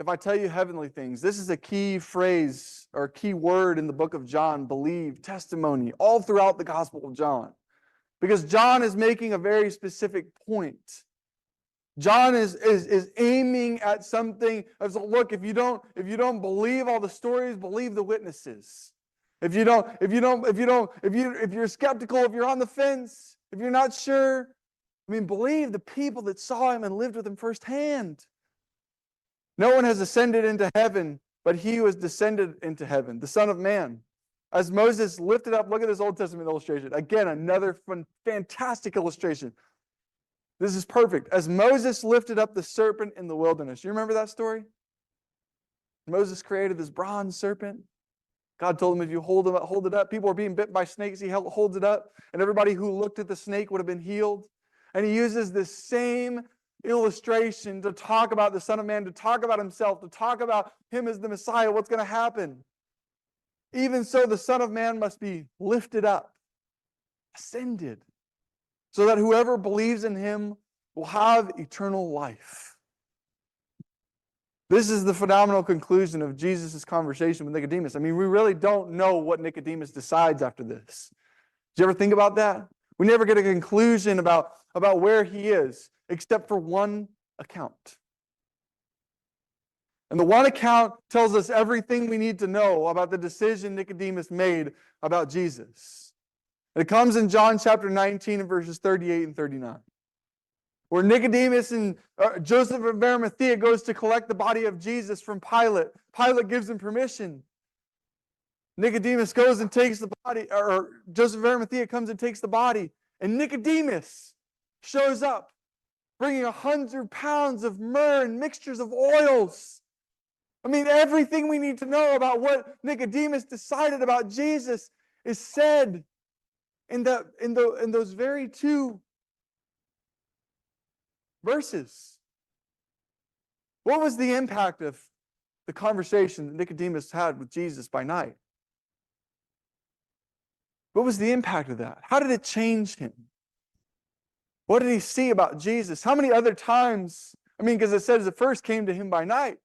if I tell you heavenly things, this is a key phrase or key word in the book of John, believe, testimony, all throughout the Gospel of John. Because John is making a very specific point. John is aiming at something as a look, if you don't believe all the stories, believe the witnesses. If you're skeptical, if you're on the fence, if you're not sure, believe the people that saw him and lived with him firsthand. No one has ascended into heaven, but he who has descended into heaven, the Son of Man. As Moses lifted up, look at this Old Testament illustration. Again, another fantastic illustration. This is perfect. As Moses lifted up the serpent in the wilderness. You remember that story? Moses created this bronze serpent. God told him, if you hold it up, people were being bit by snakes. He holds it up, and everybody who looked at the snake would have been healed. And he uses this same illustration to talk about the Son of Man, to talk about himself, to talk about him as the Messiah, what's going to happen. Even so, the Son of Man must be lifted up, ascended, so that whoever believes in him will have eternal life. This is the phenomenal conclusion of Jesus' conversation with Nicodemus. We really don't know what Nicodemus decides after this. Did you ever think about that? We never get a conclusion about where he is, except for one account. And the one account tells us everything we need to know about the decision Nicodemus made about Jesus. And it comes in John chapter 19 and verses 38 and 39. Where Nicodemus and Joseph of Arimathea goes to collect the body of Jesus from Pilate. Pilate gives him permission. Nicodemus goes and takes the body, or Joseph of Arimathea comes and takes the body. And Nicodemus shows up, bringing 100 pounds of myrrh and mixtures of oils. Everything we need to know about what Nicodemus decided about Jesus is said in those very two verses. What was the impact of the conversation that Nicodemus had with Jesus by night? What was the impact of that? How did it change him? What did he see about Jesus? How many other times? Because it says it first came to him by night.